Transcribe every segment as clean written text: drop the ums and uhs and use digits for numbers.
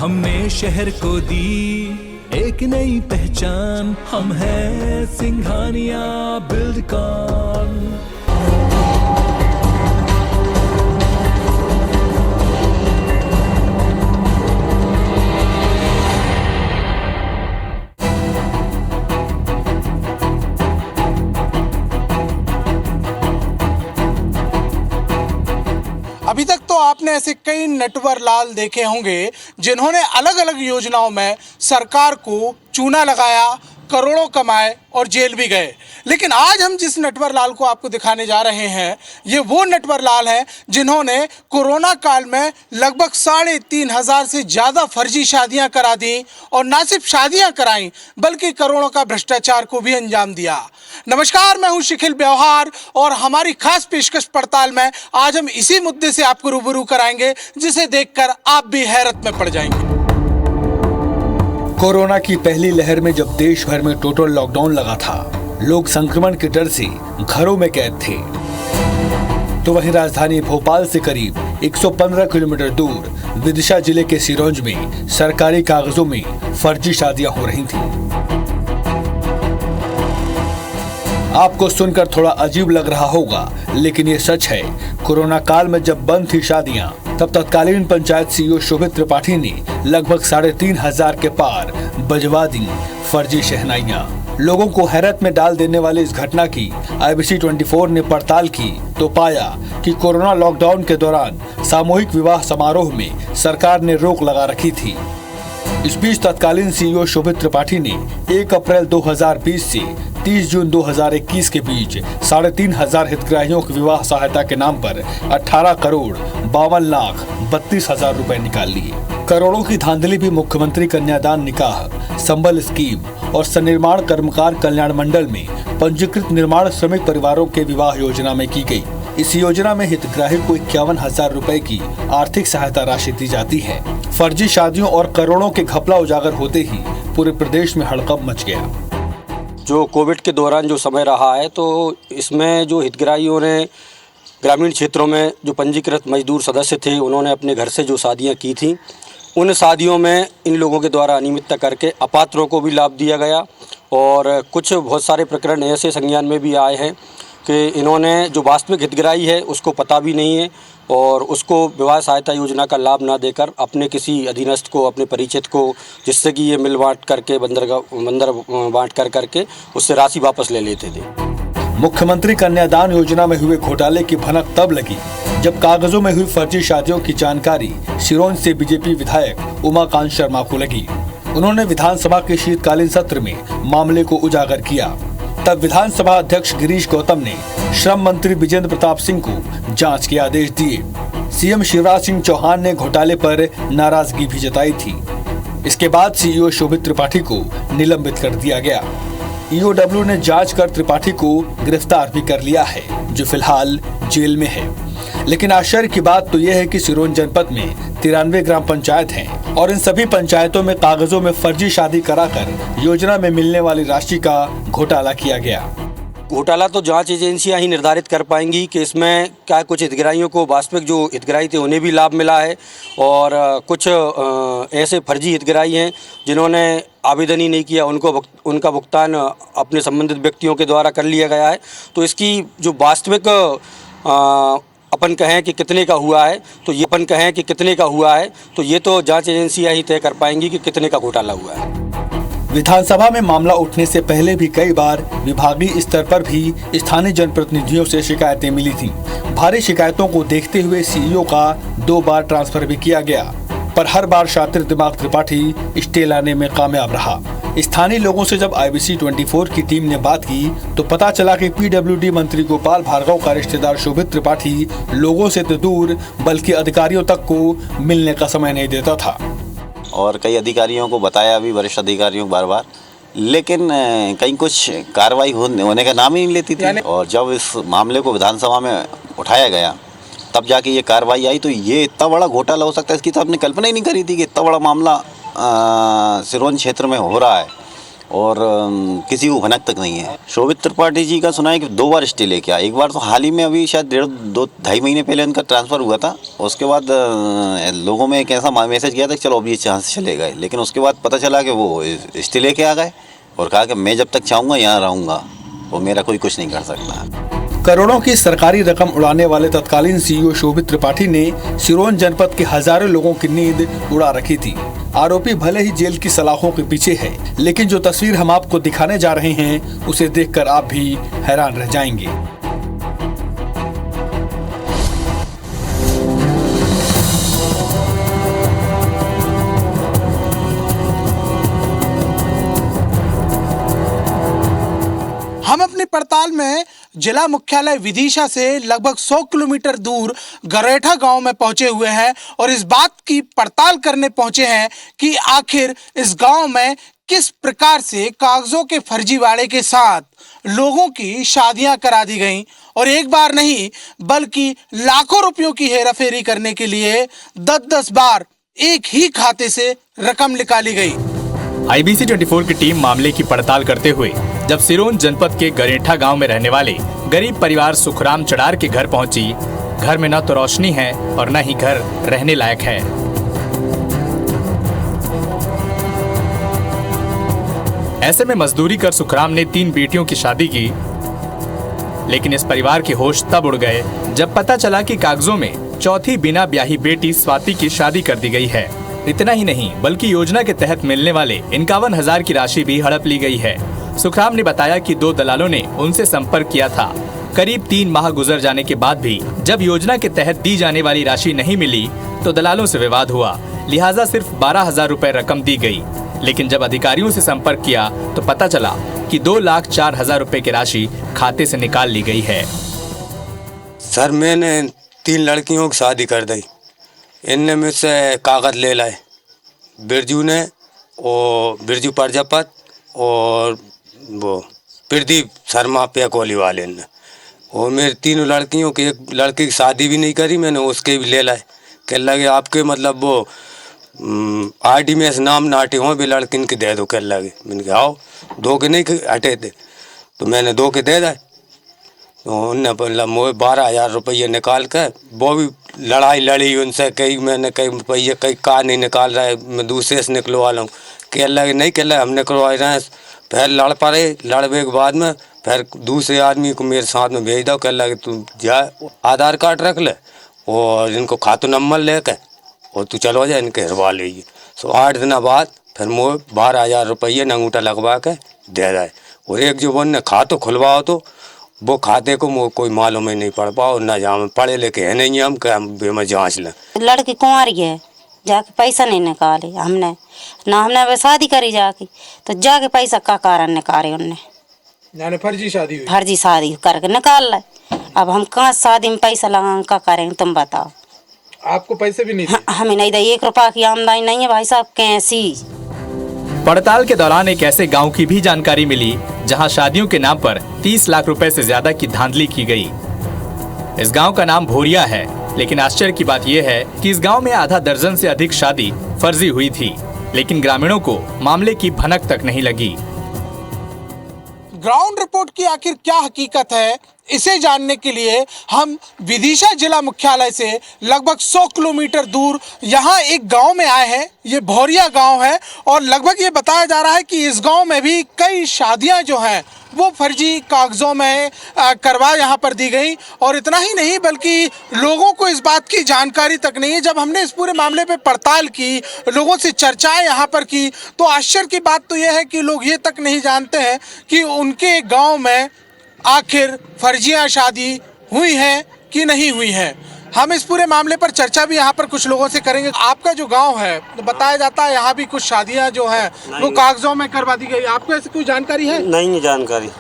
हमने शहर को दी एक नई पहचान, हम हैं सिंघानिया बिल्डकॉन। अभी तक तो आपने ऐसे कई नटवर लाल देखे होंगे जिन्होंने अलग अलग योजनाओं में सरकार को चूना लगाया, करोड़ों कमाए और जेल भी गए। लेकिन आज हम जिस नटवर लाल को आपको दिखाने जा रहे हैं, ये वो नटवर लाल हैं जिन्होंने कोरोना काल में लगभग 3,500 से ज़्यादा फर्जी शादियां करा दी और ना सिर्फ शादियां कराई बल्कि करोड़ों का भ्रष्टाचार को भी अंजाम दिया। नमस्कार, मैं हूं शिखिल ब्यवहार और हमारी खास पेशकश पड़ताल में आज हम इसी मुद्दे से आपको रूबरू कराएंगे जिसे देखकर आप भी हैरत में पड़ जाएंगे। कोरोना की पहली लहर में जब देश भर में टोटल लॉकडाउन लगा था, लोग संक्रमण के डर से घरों में कैद थे, तो वहीं राजधानी भोपाल से करीब 115 किलोमीटर दूर विदिशा जिले के सिरोंज में सरकारी कागजों में फर्जी शादियां हो रही थीं। आपको सुनकर थोड़ा अजीब लग रहा होगा, लेकिन ये सच है। कोरोना काल में जब बंद थी शादियां, तब तत्कालीन पंचायत सीईओ शोभित त्रिपाठी ने लगभग 3,500 के पार बजवा दी फर्जी शहनाइयां। लोगों को हैरत में डाल देने वाली इस घटना की IBC 24 ने पड़ताल की तो पाया कि कोरोना लॉकडाउन के दौरान सामूहिक विवाह समारोह में सरकार ने रोक लगा रखी थी। इस बीच तत्कालीन सीईओ शोभित त्रिपाठी ने 1 अप्रैल 2020 से 30 जून 2021 के बीच 3,500 हितग्राहियों की विवाह सहायता के नाम पर 18 करोड़ 52,32,000 रुपए निकाल लिए। करोड़ों की धांधली भी मुख्यमंत्री कन्यादान निकाह, संबल स्कीम और सनिर्माण कर्मकार कल्याण मंडल में पंजीकृत निर्माण श्रमिक परिवारों के विवाह योजना में की गई। इस योजना में हितग्राही को 51,000 रुपए की आर्थिक सहायता राशि दी जाती है। फर्जी शादियों और करोड़ों के घपला उजागर होते ही पूरे प्रदेश में हड़कंप मच गया। जो कोविड के दौरान जो समय रहा है, तो इसमें जो हितग्राहियों ने ग्रामीण क्षेत्रों में जो पंजीकृत मजदूर सदस्य थे, उन्होंने अपने घर से जो शादियां की थी, उन शादियों में इन लोगों के द्वारा अनियमितता करके अपात्रों को भी लाभ दिया गया। और कुछ बहुत सारे प्रकरण ऐसे संज्ञान में भी आए हैं कि इन्होंने जो वास्तविक हितग्राही है उसको पता भी नहीं है और उसको विवाह सहायता योजना का लाभ ना देकर अपने किसी अधीनस्थ को, अपने परिचित को, जिससे कि ये मिल बांट करके बंदर बांट करके उससे राशि वापस ले लेते थे। मुख्यमंत्री कन्यादान योजना में हुए घोटाले की भनक तब लगी जब कागजों में हुई फर्जी शादियों की जानकारी सिरोंज से बीजेपी विधायक उमाकांत शर्मा को लगी। उन्होंने विधानसभा के शीतकालीन सत्र में मामले को उजागर किया। तब विधानसभा अध्यक्ष गिरीश गौतम ने श्रम मंत्री विजेंद्र प्रताप सिंह को जांच के आदेश दिए। सीएम शिवराज सिंह चौहान ने घोटाले पर नाराजगी भी जताई थी। इसके बाद सीईओ शोभित त्रिपाठी को निलंबित कर दिया गया। ईओडब्ल्यू ने जांच कर त्रिपाठी को गिरफ्तार भी कर लिया है, जो फिलहाल जेल में है। लेकिन आश्चर्य की बात तो यह है कि सिरोंज जनपद में 93 ग्राम पंचायत हैं और इन सभी पंचायतों में कागजों में फर्जी शादी कराकर योजना में मिलने वाली राशि का घोटाला किया गया। घोटाला तो जांच एजेंसियां ही निर्धारित कर पाएंगी कि इसमें क्या कुछ हितग्राहियों को वास्तविक जो हितग्राही थे उन्हें भी लाभ मिला है और कुछ ऐसे फर्जी हितग्राही हैं जिन्होंने आवेदन ही नहीं किया, उनका भुगतान अपने संबंधित व्यक्तियों के द्वारा कर लिया गया है। तो इसकी जो वास्तविक अपन कहें कि कितने का हुआ है, तो ये तो जांच एजेंसियां ही तय कर पाएंगी कि कितने का घोटाला हुआ है। विधानसभा में मामला उठने से पहले भी कई बार विभागीय स्तर पर भी स्थानीय जनप्रतिनिधियों से शिकायतें मिली थीं। भारी शिकायतों को देखते हुए सीईओ का 2 बार ट्रांसफर भी किया गया, पर हर बार शातिर दिमाग त्रिपाठी स्टे लाने में कामयाब रहा। स्थानीय लोगों से जब IBC 24 की टीम ने बात की तो पता चला कि PWD मंत्री गोपाल भार्गव का रिश्तेदार शोभित त्रिपाठी लोगों से तो दूर बल्कि अधिकारियों तक को मिलने का समय नहीं देता था। और कई अधिकारियों को बताया भी, वरिष्ठ अधिकारियों को बार-बार, लेकिन कहीं कुछ कार्रवाई होने का नाम ही नहीं लेती थी। और जब इस मामले को विधानसभा में उठाया गया तब जाके ये कार्रवाई आई, तो ये इतना बड़ा घोटाला हो सकता है इसकी तो हमने कल्पना ही नहीं करी थी कि इतना बड़ा मामला सिरोंज क्षेत्र में हो रहा है। और किसी को भनक तक नहीं है। शोभित त्रिपाठी जी का सुना है कि 2 बार स्टे लेके आए। एक बार तो हाल ही में अभी शायद 2-2.5 महीने पहले उनका ट्रांसफ़र हुआ था। उसके बाद लोगों में एक ऐसा मैसेज गया था कि चलो अब ये चांस चले गए, लेकिन उसके बाद पता चला कि वो स्टे लेके आ गए और कहा कि मैं जब तक चाहूँगा यहाँ रहूँगा और मेरा कोई कुछ नहीं कर सकता। करोड़ों की सरकारी रकम उड़ाने वाले तत्कालीन सीईओ शोभित त्रिपाठी ने सिरोंज जनपद के हजारों लोगों की नींद उड़ा रखी थी। आरोपी भले ही जेल की सलाखों के पीछे है, लेकिन जो तस्वीर हम आपको दिखाने जा रहे हैं उसे देखकर आप भी हैरान रह जाएंगे। हम अपनी पड़ताल में जिला मुख्यालय विदिशा से लगभग 100 किलोमीटर दूर गरेठा गांव में पहुंचे हुए हैं और इस बात की पड़ताल करने पहुंचे हैं कि आखिर इस गांव में किस प्रकार से कागजों के फर्जीवाड़े के साथ लोगों की शादियां करा दी गईं और एक बार नहीं बल्कि लाखों रुपयों की हेराफेरी करने के लिए 10-10 बार एक ही खाते से रकम निकाली गई। IBC 24 की टीम मामले की पड़ताल करते हुए जब सिरोंज जनपद के गरेठा गांव में रहने वाले गरीब परिवार सुखराम चड़ार के घर पहुंची, घर में न तो रोशनी है और न ही घर रहने लायक है। ऐसे में मजदूरी कर सुखराम ने 3 बेटियों की शादी की, लेकिन इस परिवार के होश तब उड़ गए जब पता चला कि कागजों में चौथी बिना ब्याही बेटी स्वाति की शादी कर दी गई है। इतना ही नहीं बल्कि योजना के तहत मिलने वाले 51,000 की राशि भी हड़प ली गई है। सुखराम ने बताया कि 2 दलालों ने उनसे संपर्क किया था। करीब 3 माह गुजर जाने के बाद भी जब योजना के तहत दी जाने वाली राशि नहीं मिली तो दलालों से विवाद हुआ, लिहाजा सिर्फ 12,000 रुपए रकम दी गई। लेकिन जब अधिकारियों से संपर्क किया तो पता चला कि 2,04,000 रुपए की राशि खाते से निकाल ली गई है। सर मैंने 3 लड़कियों की शादी कर दी। इनने मुझसे कागज ले लाए, बिरजू ने और बिरजू प्रजापत और वो प्रदीप शर्मा पैकोली वाले ने, और मेरी 3 लड़कियों की एक लड़की की शादी भी नहीं करी मैंने, उसके भी ले लाए। कह लगे आपके मतलब वो ID में नाम ना हटे हों भी लड़की इनके दे दो। कह लगे मैंने कहा आओ, 2 के नहीं हटे थे तो मैंने 2 के दे दिए। तो उनने मतलब मोए 12,000 रुपये निकाल कर, वो भी लड़ाई लड़ी उनसे, कई मैंने कई रुपये कई का नहीं निकाल रहा है, मैं दूसरे से निकलवा लूँ। कह लगे नहीं, कह लगे हम निकलवा रहे हैं। फिर लड़ पड़े, लड़ने के बाद में फिर दूसरे आदमी को मेरे साथ में भेज दो। कह लगे तू जा आधार कार्ड रख ले और इनको खातू नंबर लेकर और तू चलो जा इनके हरवा लीजिए। तो 8 दिन बाद फिर मोए 12,000 रुपये अंगूठा लगवा के दे जाए। और एक जो बन ने खातों खुलवाओ तो वो खाते को कोई मालूम ही नहीं पड़ पाओ, ना जहाँ पढ़े लिखे है नहीं हम क्या मैं जाँच लें। लड़की कुंवारी है, जाके पैसा नहीं निकाले हमने, ना हमने शादी करी जाके, तो जाके पैसा का कारण निकाले उनने, यानी फर्जी शादी हुई। फर्जी शादी करके निकाल लाए। अब हम कहाँ शादी में पैसा लगा क्या करेंगे तुम बताओ। आपको पैसे भी नहीं थे? हमें नहीं दे, 1 रुपया की आमदनी नहीं है भाई साहब। कैसी पड़ताल के दौरान एक ऐसे गांव की भी जानकारी मिली जहां शादियों के नाम पर 30 लाख रुपए से ज्यादा की धांधली की गई। इस गांव का नाम भोरिया है, लेकिन आश्चर्य की बात यह है कि इस गांव में आधा दर्जन से अधिक शादी फर्जी हुई थी, लेकिन ग्रामीणों को मामले की भनक तक नहीं लगी। ग्राउंड रिपोर्ट की आखिर क्या हकीकत है, इसे जानने के लिए हम विदिशा जिला मुख्यालय से लगभग 100 किलोमीटर दूर यहाँ एक गांव में आए हैं। ये भोरिया गांव है और लगभग ये बताया जा रहा है कि इस गांव में भी कई शादियां जो हैं वो फर्जी कागजों में करवा यहाँ पर दी गई। और इतना ही नहीं बल्कि लोगों को इस बात की जानकारी तक नहीं है। जब हमने इस पूरे मामले पे पड़ताल की, लोगों से चर्चाएं यहाँ पर की, तो आश्चर्य की बात तो यह है कि लोग ये तक नहीं जानते हैं कि उनके गाँव में आखिर फर्जियां शादी हुई है कि नहीं हुई है। हम इस पूरे मामले पर चर्चा भी यहाँ पर कुछ लोगों से करेंगे। आपका जो गांव है, तो बताया जाता है यहाँ भी कुछ शादियाँ जो हैं वो कागजों में करवा दी गई। आपको ऐसी कोई जानकारी है? नहीं जानकारी।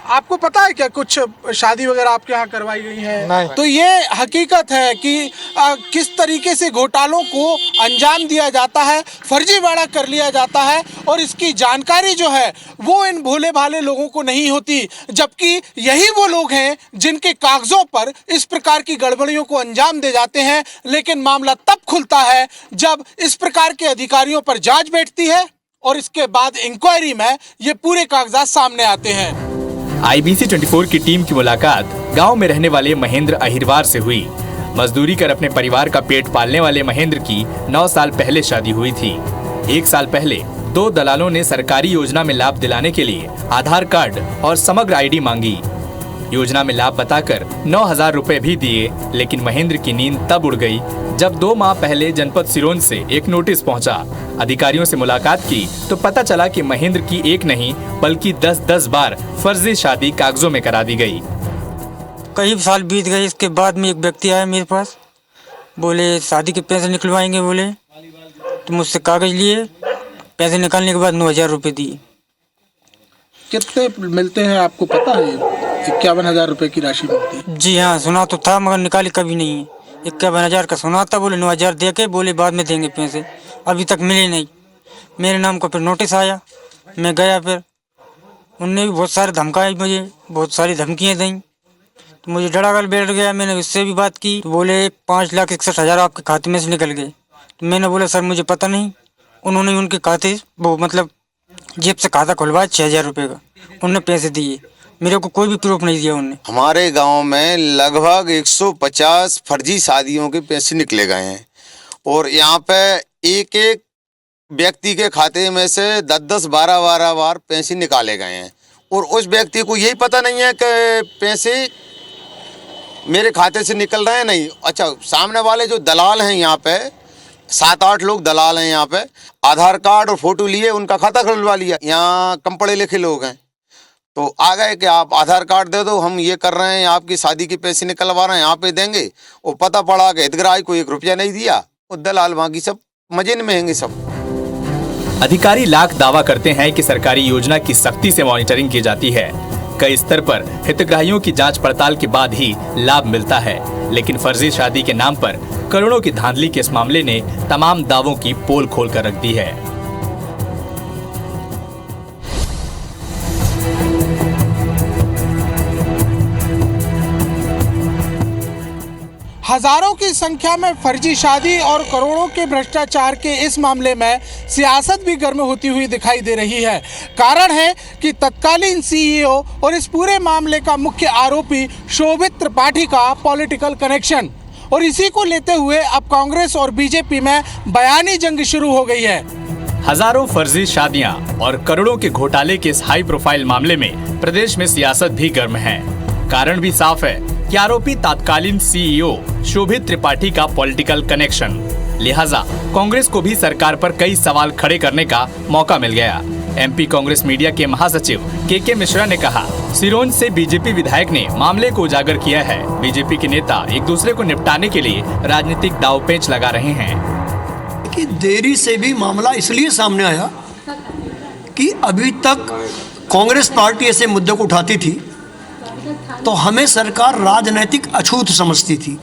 आपको पता है क्या कुछ शादी वगैरह आपके यहाँ करवाई गई है? नहीं। तो ये हकीकत है कि किस तरीके से घोटालों को अंजाम दिया जाता है, फर्जीवाड़ा कर लिया जाता है और इसकी जानकारी जो है वो इन भोले भाले लोगों को नहीं होती, जबकि यही वो लोग हैं जिनके कागजों पर इस प्रकार की गड़बड़ियों को अंजाम दे जाते हैं। लेकिन मामला तब खुलता है जब इस प्रकार के अधिकारियों पर जांच बैठती है और इसके बाद इंक्वायरी में ये पूरे कागजात सामने आते हैं। IBC 24 की टीम की मुलाकात गांव में रहने वाले महेंद्र अहिरवार से हुई। मजदूरी कर अपने परिवार का पेट पालने वाले महेंद्र की 9 साल पहले शादी हुई थी। 1 साल पहले 2 दलालों ने सरकारी योजना में लाभ दिलाने के लिए आधार कार्ड और समग्र ID मांगी। योजना में लाभ बताकर 9,000 रुपए भी दिए, लेकिन महेंद्र की नींद तब उड़ गई जब 2 माह पहले जनपद सिरोंज से एक नोटिस पहुंचा। अधिकारियों से मुलाकात की तो पता चला कि महेंद्र की एक नहीं बल्कि 10 बार फर्जी शादी कागजों में करा दी गई। कई साल बीत गए, इसके बाद में एक व्यक्ति आया मेरे पास, बोले शादी के पैसे निकलवाएंगे, बोले तो मुझसे कागज लिए, पैसे निकालने के बाद 9,000 रुपये दिए। कितने मिलते हैं आपको पता है? 51,000 रुपए की राशि मिलती है। जी हाँ, सुना तो था मगर निकाली कभी नहीं है। 51,000 का सुना था, बोले 9,000 दे के बोले बाद में देंगे पैसे, अभी तक मिले नहीं। मेरे नाम का फिर नोटिस आया, मैं गया, फिर उनने भी बहुत सारे धमकाए, मुझे बहुत सारी धमकियाँ दी, तो मुझे डरागल बैठ गया। मैंने उससे भी बात की तो बोले 5,61,000 आपके खाते में से निकल गए। तो मैंने बोला सर मुझे पता नहीं। उन्होंने उनके खाते वो मतलब जेब से खाता खुलवाया 6,000 रुपये का, उन्होंने पैसे दिए, मेरे को कोई भी प्रूफ नहीं दिया उन्होंने। हमारे गांव में लगभग 150 फर्जी शादियों के पैसे निकले गए हैं और यहाँ पे एक एक व्यक्ति के खाते में से 10-10, 12-12 बार पैसे निकाले गए हैं और उस व्यक्ति को यही पता नहीं है कि पैसे मेरे खाते से निकल रहे हैं नहीं। अच्छा, सामने वाले जो दलाल हैं यहाँ पे 7-8 लोग दलाल हैं यहाँ पे, आधार कार्ड और फोटो लिए उनका खाता खुलवा लिया। यहाँ कम पढ़े लिखे लोग हैं तो आ गए कि आप आधार कार्ड दे दो, हम ये कर रहे हैं, आपकी शादी के पैसे निकलवा रहे हैं, यहाँ पे देंगे। और पता पड़ा कि हितग्राही को 1 रुपया नहीं दिया और दलाल बाकी सब मजे में रहेंगे सब। अधिकारी लाख दावा करते हैं कि सरकारी योजना की सख्ती से मॉनिटरिंग की जाती है। कई स्तर पर हितग्राहियों की जांच पड़ताल के बाद ही लाभ मिलता है, लेकिन फर्जी शादी के नाम पर करोड़ों की धांधली के इस मामले ने तमाम दावों की पोल खोल कर रख दी है। हजारों की संख्या में फर्जी शादी और करोड़ों के भ्रष्टाचार के इस मामले में सियासत भी गर्म होती हुई दिखाई दे रही है। कारण है कि तत्कालीन CEO और इस पूरे मामले का मुख्य आरोपी शोभित त्रिपाठी का पॉलिटिकल कनेक्शन, और इसी को लेते हुए अब कांग्रेस और बीजेपी में बयानी जंग शुरू हो गई है। हजारों फर्जी शादियां और करोड़ों के घोटाले के इस हाई प्रोफाइल मामले में प्रदेश में सियासत भी गर्म है। कारण भी साफ है कि आरोपी तत्कालीन CEO शोभित त्रिपाठी का पॉलिटिकल कनेक्शन, लिहाजा कांग्रेस को भी सरकार पर कई सवाल खड़े करने का मौका मिल गया। MP कांग्रेस मीडिया के महासचिव KK मिश्रा ने कहा, सिरोंज से बीजेपी विधायक ने मामले को उजागर किया है। बीजेपी के नेता एक दूसरे को निपटाने के लिए राजनीतिक दांवपेच लगा रहे हैं। कि देरी से भी मामला इसलिए सामने आया कि अभी तक कांग्रेस पार्टी ऐसे मुद्दे को उठाती थी तो हमें सरकार राजनीतिक अछूत समझती थी,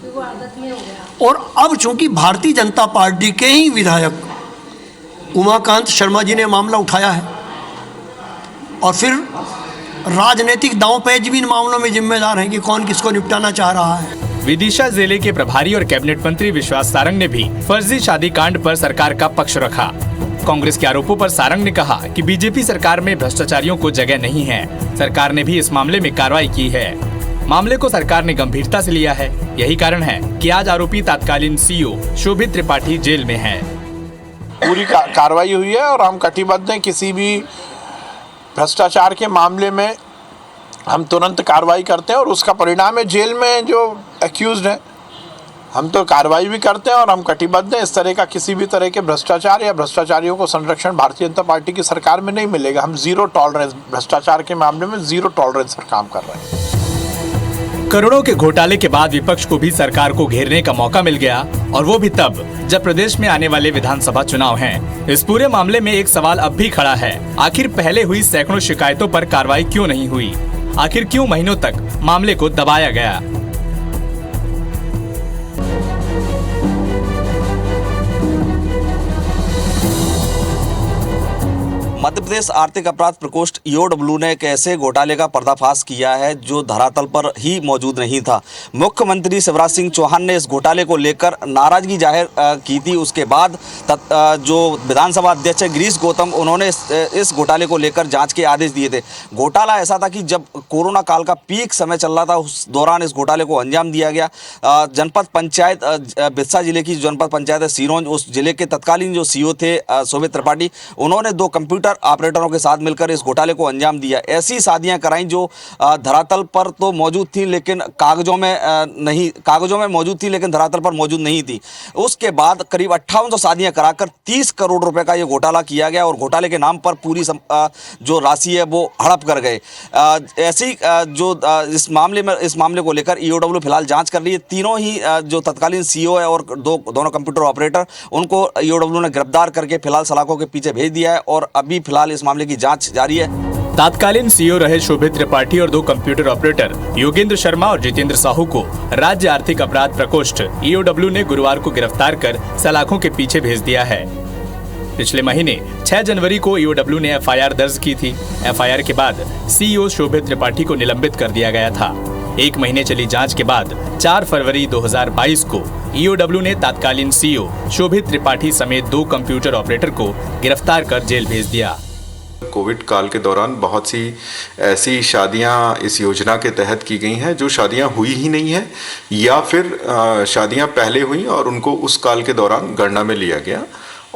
और अब चूंकि भारतीय जनता पार्टी के ही विधायक उमाकांत शर्मा जी ने मामला उठाया है और फिर राजनीतिक दांवपेच भी इन मामलों में जिम्मेदार हैं कि कौन किसको निपटाना चाह रहा है। विदिशा जिले के प्रभारी और कैबिनेट मंत्री विश्वास सारंग ने भी फर्जी शादी कांड पर सरकार का पक्ष रखा। कांग्रेस के आरोपों पर सारंग ने कहा कि बीजेपी सरकार में भ्रष्टाचारियों को जगह नहीं है। सरकार ने भी इस मामले में कार्रवाई की है। मामले को सरकार ने गंभीरता से लिया है। यही कारण है कि आज आरोपी तत्कालीन CEO शोभित त्रिपाठी जेल में है। पूरी कार्रवाई हुई है और हम कटिबद्ध हैं। किसी भी भ्रष्टाचार के मामले में हम तुरंत कार्रवाई करते हैं और उसका परिणाम है जेल में जो एक्यूज्ड है। हम तो कार्रवाई भी करते हैं और हम कटिबद्ध हैं। इस तरह का किसी भी तरह के भ्रष्टाचार या भ्रष्टाचारियों को संरक्षण भारतीय जनता पार्टी की सरकार में नहीं मिलेगा। हम 0 टॉलरेंस, भ्रष्टाचार के मामले में 0 टॉलरेंस पर काम कर रहे हैं। करोड़ों के घोटाले के बाद विपक्ष को भी सरकार को घेरने का मौका मिल गया, और वो भी तब जब प्रदेश में आने वाले विधानसभा चुनाव हैं। इस पूरे मामले में एक सवाल अब भी खड़ा है, आखिर पहले हुई सैकड़ों शिकायतों पर कार्रवाई क्यों नहीं हुई? आखिर क्यों महीनों तक मामले को दबाया गया? मध्य प्रदेश आर्थिक अपराध प्रकोष्ठ ईओडब्ल्यू ने एक ऐसे घोटाले का पर्दाफाश किया है जो धरातल पर ही मौजूद नहीं था। मुख्यमंत्री शिवराज सिंह चौहान ने इस घोटाले को लेकर नाराजगी जाहिर की थी। उसके बाद जो विधानसभा अध्यक्ष गिरीश गौतम, उन्होंने इस घोटाले को लेकर जांच के आदेश दिए थे। घोटाला ऐसा था कि जब कोरोना काल का पीक समय चल रहा था, उस दौरान इस घोटाले को अंजाम दिया गया। जनपद पंचायत बिरसा जिले की जनपद पंचायत है सिरोंज, उस जिले के तत्कालीन जो सीओ थे शोभित त्रिपाठी, उन्होंने 2 कंप्यूटर ऑपरेटरों के साथ मिलकर इस घोटाले को अंजाम दिया। ऐसी शादियां कराई जो धरातल पर तो मौजूद थी लेकिन कागजों में मौजूद थी लेकिन धरातल पर मौजूद नहीं थी। उसके बाद करीब 5800 शादियां कराकर 30 करोड़ रुपए का ये घोटाला किया गया और घोटाले के नाम पर पूरी जो राशि है वो हड़प कर गए। ऐसी इस मामले को लेकर ईओडब्ल्यू फिलहाल जांच कर रही है। तीनों ही जो तत्कालीन सीईओ है और दोनों कंप्यूटर ऑपरेटर, उनको ईओडब्ल्यू ने गिरफ्तार करके फिलहाल सलाखों के पीछे भेज दिया है और अभी फिलहाल इस मामले की जांच जारी है। तत्कालीन सीईओ रहे शोभित त्रिपाठी और 2 कंप्यूटर ऑपरेटर योगेंद्र शर्मा और जितेंद्र साहू को राज्य आर्थिक अपराध प्रकोष्ठ ईओडब्ल्यू ने गुरुवार को गिरफ्तार कर सलाखों के पीछे भेज दिया है। पिछले महीने 6 जनवरी को ईओडब्ल्यू ने एफआईआर दर्ज की थी। एफआईआर के बाद सीईओ शोभित त्रिपाठी को निलंबित कर दिया गया था। 1 महीने चली जांच के बाद 4 फरवरी 2022 को ईओडब्ल्यू ने तत्कालीन सीईओ शोभित त्रिपाठी समेत 2 कंप्यूटर ऑपरेटर को गिरफ्तार कर जेल भेज दिया। कोविड काल के दौरान बहुत सी ऐसी शादियां इस योजना के तहत की गई हैं जो शादियां हुई ही नहीं है या फिर शादियां पहले हुई और उनको उस काल के दौरान गणना में लिया गया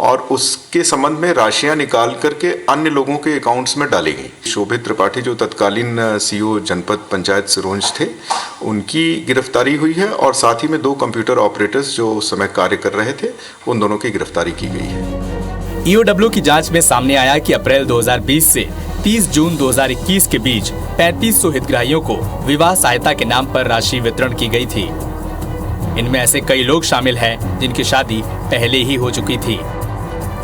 और उसके संबंध में राशियां निकाल करके अन्य लोगों के अकाउंट्स में डाली गई। शोभित त्रिपाठी जो तत्कालीन सीईओ जनपद पंचायत सिरोंज थे, उनकी गिरफ्तारी हुई है और साथ ही में 2 कंप्यूटर ऑपरेटर्स जो उस समय कार्य कर रहे थे, उन दोनों की गिरफ्तारी की गई है। ईओडब्ल्यू की जांच में सामने आया कि अप्रैल 2020 से 30 जून 2021 के बीच 3500 हितग्राहियों को विवाह सहायता के नाम पर राशि वितरण की गई थी। इनमें ऐसे कई लोग शामिल हैं जिनकी शादी पहले ही हो चुकी थी।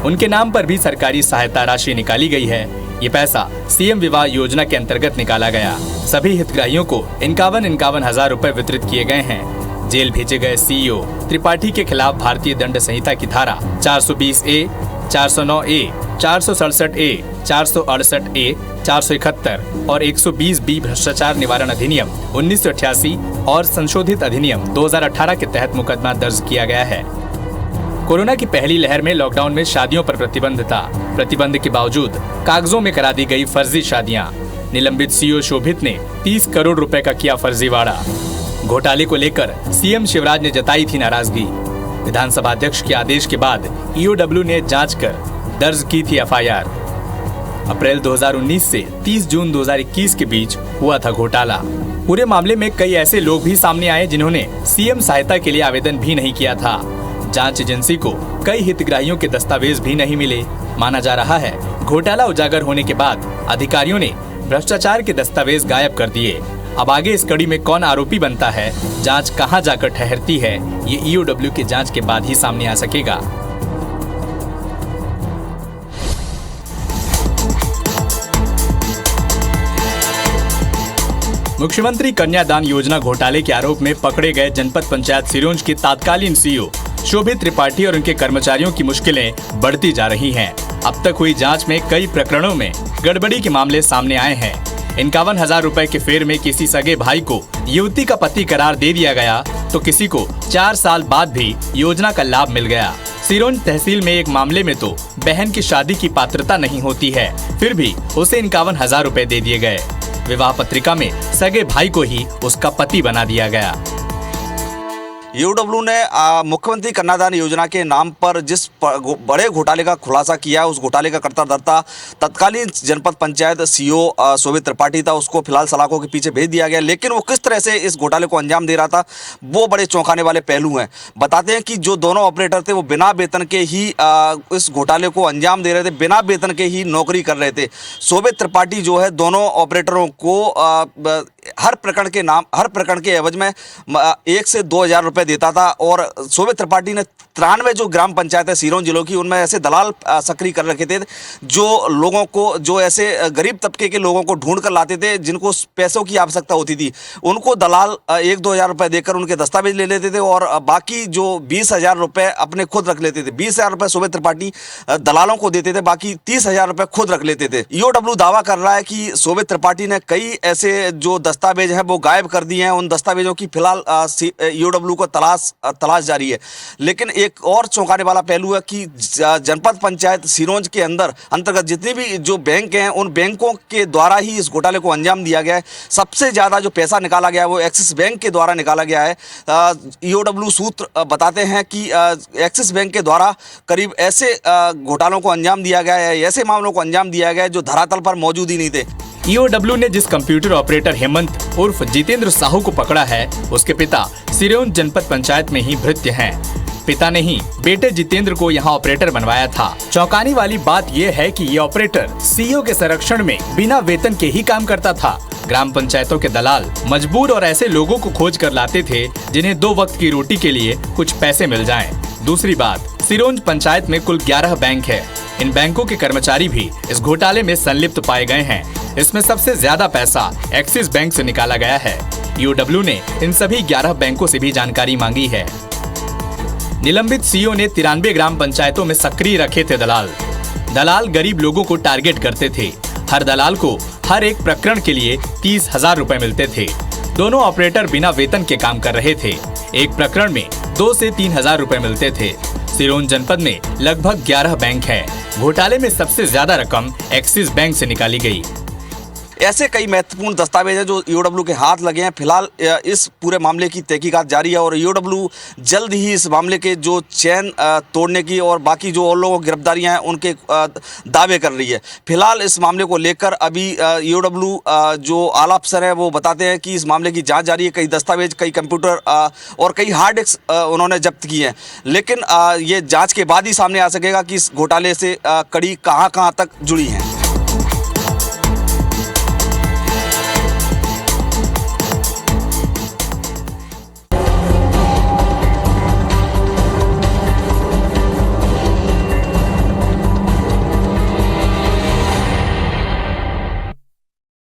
उनके नाम पर भी सरकारी सहायता राशि निकाली गई है। ये पैसा सीएम विवाह योजना के अंतर्गत निकाला गया। सभी हितग्राहियों को 51 हजार रुपए वितरित किए गए हैं। जेल भेजे गए सीईओ त्रिपाठी के खिलाफ भारतीय दंड संहिता की धारा 420A, 409A, 467A, 468A, 471 और 120B भ्रष्टाचार निवारण अधिनियम 1988 और संशोधित अधिनियम 2018 के तहत मुकदमा दर्ज किया गया है। कोरोना की पहली लहर में लॉकडाउन में शादियों पर प्रतिबंध था। प्रतिबंध के बावजूद कागजों में करा दी गई फर्जी शादियां। निलंबित सीईओ शोभित ने 30 करोड़ रुपए का किया फर्जीवाड़ा। घोटाले को लेकर सीएम शिवराज ने जताई थी नाराजगी। विधानसभा अध्यक्ष के आदेश के बाद ईओडब्ल्यू ने जांच कर दर्ज की थी एफआईआर। अप्रैल 2019 से 30 जून 2021 के बीच हुआ था घोटाला। पूरे मामले में कई ऐसे लोग भी सामने आए जिन्होंने सीएम सहायता के लिए आवेदन भी नहीं किया था। जांच एजेंसी को कई हितग्राहियों के दस्तावेज भी नहीं मिले। माना जा रहा है घोटाला उजागर होने के बाद अधिकारियों ने भ्रष्टाचार के दस्तावेज गायब कर दिए। अब आगे इस कड़ी में कौन आरोपी बनता है, जांच कहां जाकर ठहरती है, ये ईओडब्ल्यू की जांच के बाद ही सामने आ सकेगा। मुख्यमंत्री कन्यादान योजना घोटाले के आरोप में पकड़े गए जनपद पंचायत सिरोंज के तत्कालीन सीईओ शोभित त्रिपाठी और उनके कर्मचारियों की मुश्किलें बढ़ती जा रही हैं। अब तक हुई जांच में कई प्रकरणों में गड़बड़ी के मामले सामने आए हैं। 51,000 रुपए के फेर में किसी सगे भाई को युवती का पति करार दे दिया गया तो किसी को 4 साल बाद भी योजना का लाभ मिल गया। सिरोंज तहसील में एक मामले में तो बहन की शादी की पात्रता नहीं होती है, फिर भी उसे 51,000 रुपए दे दिए गए। विवाह पत्रिका में सगे भाई को ही उसका पति बना दिया गया। ईओडब्ल्यू ने मुख्यमंत्री कन्यादान योजना के नाम पर जिस बड़े घोटाले का खुलासा किया, उस घोटाले का कर्ता धर्ता तत्कालीन जनपद पंचायत सीईओ शोभित त्रिपाठी था। उसको फिलहाल सलाखों के पीछे भेज दिया गया, लेकिन वो किस तरह से इस घोटाले को अंजाम दे रहा था, वो बड़े चौंकाने वाले पहलू हैं। बताते हैं कि जो दोनों ऑपरेटर थे वो बिना वेतन के ही इस घोटाले को अंजाम दे रहे थे, बिना वेतन के ही नौकरी कर रहे थे। शोभित त्रिपाठी जो है दोनों ऑपरेटरों को हर प्रकरण के एवज में 1 से 2 हज़ार रुपये देता था। और शोभित त्रिपाठी ने 93 जो ग्राम पंचायत है सिरोंज जिलों की, उनमें ऐसे दलाल सक्रिय कर रखे थे जो लोगों को, जो ऐसे गरीब तबके के लोगों को ढूंढ कर लाते थे जिनको पैसों की आवश्यकता होती थी, उनको दलाल 1-2 हज़ार रुपये देकर उनके दस्तावेज ले लेते थे और बाकी जो 20 हज़ार रुपये अपने खुद रख लेते थे। 20 हज़ार रुपये शोभित त्रिपाठी दलालों को देते थे, बाकी 30 हज़ार रुपये खुद रख लेते थे। ईओडब्ल्यू दावा कर रहा है कि शोभित त्रिपाठी ने कई ऐसे जो दस्तावेज हैं वो गायब कर दिए हैं। उन दस्तावेजों की फिलहाल ईओडब्ल्यू को तलाश जारी है। लेकिन एक और चौंकाने वाला पहलू है कि जनपद पंचायत सिरोंज के अंतर्गत जितने भी जो बैंक हैं, उन बैंकों के द्वारा ही इस घोटाले को अंजाम दिया गया है। सबसे ज़्यादा जो पैसा निकाला गया है वो एक्सिस बैंक के द्वारा निकाला गया है। ईओडब्ल्यू सूत्र बताते हैं कि एक्सिस बैंक के द्वारा करीब ऐसे घोटालों को अंजाम दिया गया है, ऐसे मामलों को अंजाम दिया गया है जो धरातल पर मौजूद ही नहीं थे। ईओडब्ल्यू ने जिस कंप्यूटर ऑपरेटर हेमंत उर्फ जितेंद्र साहू को पकड़ा है, उसके पिता सिरोंज जनपद पंचायत में ही भृत्य हैं। पिता ने ही बेटे जितेंद्र को यहाँ ऑपरेटर बनवाया था। चौंकाने वाली बात यह है कि ये ऑपरेटर सीईओ के संरक्षण में बिना वेतन के ही काम करता था। ग्राम पंचायतों के दलाल मजबूर और ऐसे लोगों को खोज कर लाते थे जिन्हें 2 वक्त की रोटी के लिए कुछ पैसे मिल जाएं। दूसरी बात, सिरोंज पंचायत में कुल 11 बैंक है। इन बैंकों के कर्मचारी भी इस घोटाले में संलिप्त पाए गए हैं। इसमें सबसे ज्यादा पैसा एक्सिस बैंक से निकाला गया है। ईओडब्ल्यू ने इन सभी 11 बैंकों से भी जानकारी मांगी है। निलंबित सीईओ ने 93 ग्राम पंचायतों में सक्रिय रखे थे दलाल गरीब लोगों को टारगेट करते थे। हर दलाल को हर एक प्रकरण के लिए 30 हज़ार रुपए मिलते थे। दोनों ऑपरेटर बिना वेतन के काम कर रहे थे। एक प्रकरण में 2 से 3 हज़ार रुपए मिलते थे। सिरोंज जनपद में लगभग 11 बैंक है। घोटाले में सबसे ज्यादा रकम एक्सिस बैंक से निकाली गई। ऐसे कई महत्वपूर्ण दस्तावेज हैं जो ईओडब्ल्यू के हाथ लगे हैं। फिलहाल इस पूरे मामले की तहकीकात जारी है और ईओडब्ल्यू जल्द ही इस मामले के जो चैन तोड़ने की और बाकी जो और लोगों की गिरफ्तारियां हैं उनके दावे कर रही है। फिलहाल इस मामले को लेकर अभी ईओडब्ल्यू जो आला अफसर है वो बताते हैं कि इस मामले की जांच जारी है। कई दस्तावेज, कई कंप्यूटर और कई हार्ड डिस्क उन्होंने जब्त किए हैं। लेकिन ये जाँच के बाद ही सामने आ सकेगा कि इस घोटाले से कड़ी कहाँ तक जुड़ी हैं।